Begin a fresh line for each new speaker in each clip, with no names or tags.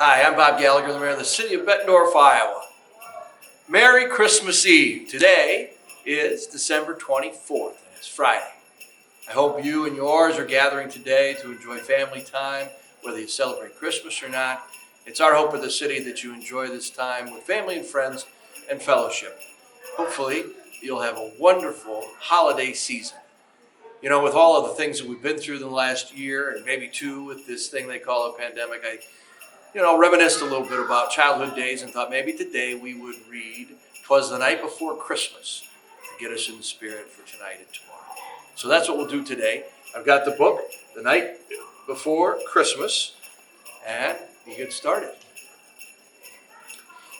Hi, I'm Bob Gallagher, the mayor of the city of Bettendorf, Iowa. Merry Christmas Eve. Today is December 24th, and it's Friday. I hope you and yours are gathering today to enjoy family time, whether you celebrate Christmas or not. It's our hope of the city that you enjoy this time with family and friends and fellowship. Hopefully, you'll have a wonderful holiday season. You know, with all of the things that we've been through in the last year, and maybe two with this thing they call a pandemic, I reminisced a little bit about childhood days and thought maybe today we would read "'Twas the Night Before Christmas" to get us in the spirit for tonight and tomorrow. So that's what we'll do today. I've got the book, "The Night Before Christmas," and we'll get started.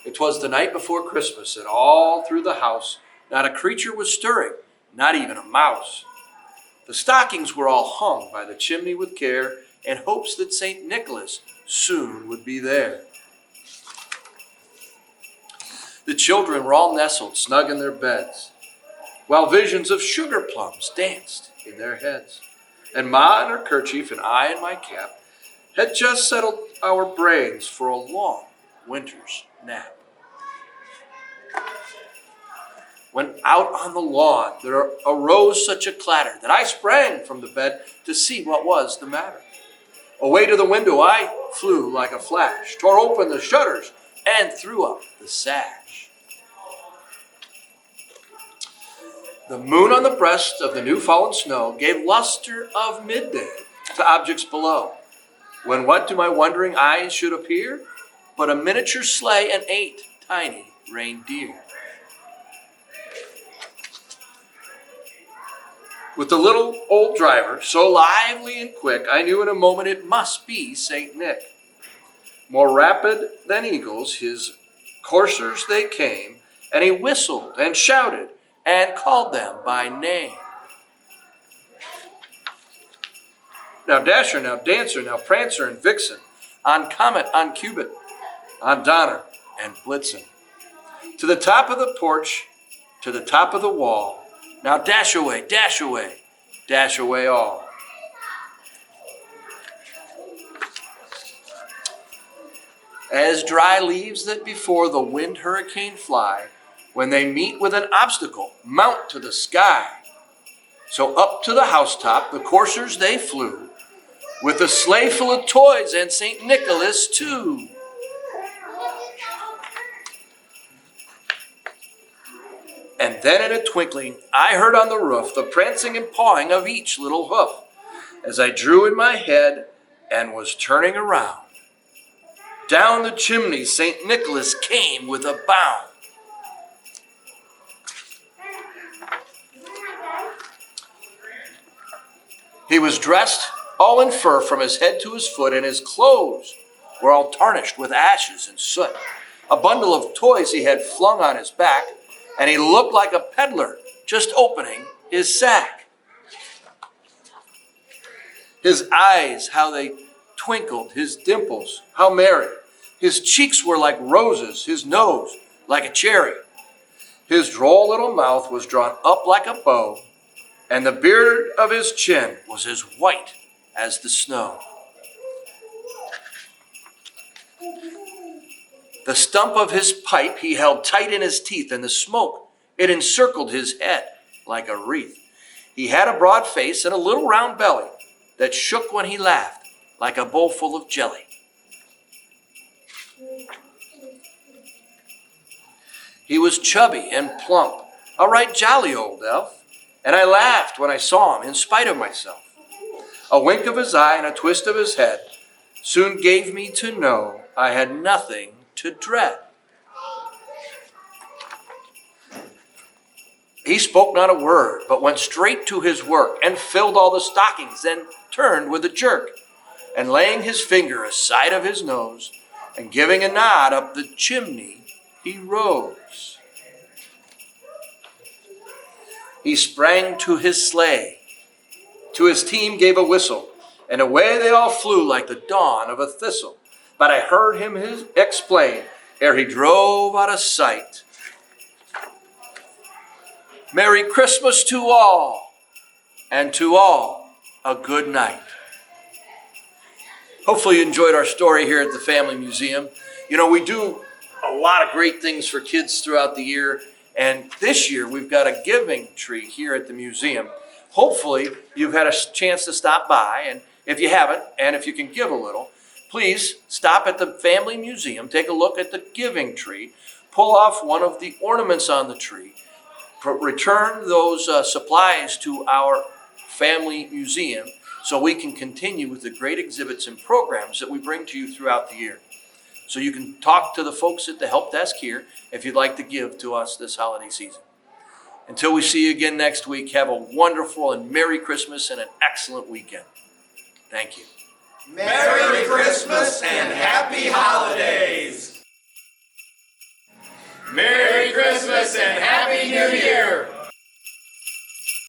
It was the night before Christmas, and all through the house not a creature was stirring, not even a mouse. The stockings were all hung by the chimney with care, in hopes that St. Nicholas soon would be there. The children were all nestled snug in their beds, while visions of sugar plums danced in their heads. And Ma in her kerchief and I in my cap had just settled our brains for a long winter's nap. When out on the lawn there arose such a clatter that I sprang from the bed to see what was the matter. Away to the window I flew like a flash, tore open the shutters, and threw up the sash. The moon on the breast of the new-fallen snow gave luster of midday to objects below, when what to my wondering eyes should appear but a miniature sleigh and 8 tiny reindeer. With the little old driver, so lively and quick, I knew in a moment it must be St. Nick. More rapid than eagles, his coursers they came, and he whistled and shouted and called them by name. Now Dasher, now Dancer, now Prancer and Vixen, on Comet, on Cupid, on Donner and Blitzen. To the top of the porch, to the top of the wall, now dash away, dash away, dash away all. As dry leaves that before the wind hurricane fly, when they meet with an obstacle, mount to the sky. So up to the housetop the coursers they flew, with a sleigh full of toys and St. Nicholas too. And then in a twinkling, I heard on the roof the prancing and pawing of each little hoof, as I drew in my head and was turning around. Down the chimney St. Nicholas came with a bound. He was dressed all in fur from his head to his foot, and his clothes were all tarnished with ashes and soot. A bundle of toys he had flung on his back, and he looked like a peddler just opening his sack. His eyes, how they twinkled, his dimples, how merry. His cheeks were like roses, his nose like a cherry. His droll little mouth was drawn up like a bow, and the beard of his chin was as white as the snow. The stump of his pipe he held tight in his teeth, and the smoke, it encircled his head like a wreath. He had a broad face and a little round belly that shook when he laughed like a bowl full of jelly. He was chubby and plump, a right jolly old elf, and I laughed when I saw him in spite of myself. A wink of his eye and a twist of his head soon gave me to know I had nothing to dread. He spoke not a word, but went straight to his work and filled all the stockings, then turned with a jerk, and laying his finger aside of his nose and giving a nod up the chimney, he rose. He sprang to his sleigh, to his team gave a whistle, and away they all flew like the dawn of a thistle. But I heard him explain, ere he drove out of sight, Merry Christmas to all, and to all a good night. Hopefully you enjoyed our story here at the Family Museum. You know, we do a lot of great things for kids throughout the year, and this year we've got a giving tree here at the museum. Hopefully you've had a chance to stop by, and if you haven't, and if you can give a little, please stop at the Family Museum, take a look at the giving tree, pull off one of the ornaments on the tree, return those supplies to our Family Museum so we can continue with the great exhibits and programs that we bring to you throughout the year. So you can talk to the folks at the help desk here if you'd like to give to us this holiday season. Until we see you again next week, have a wonderful and Merry Christmas and an excellent weekend. Thank you.
Merry Christmas and Happy Holidays! Merry Christmas and Happy New Year!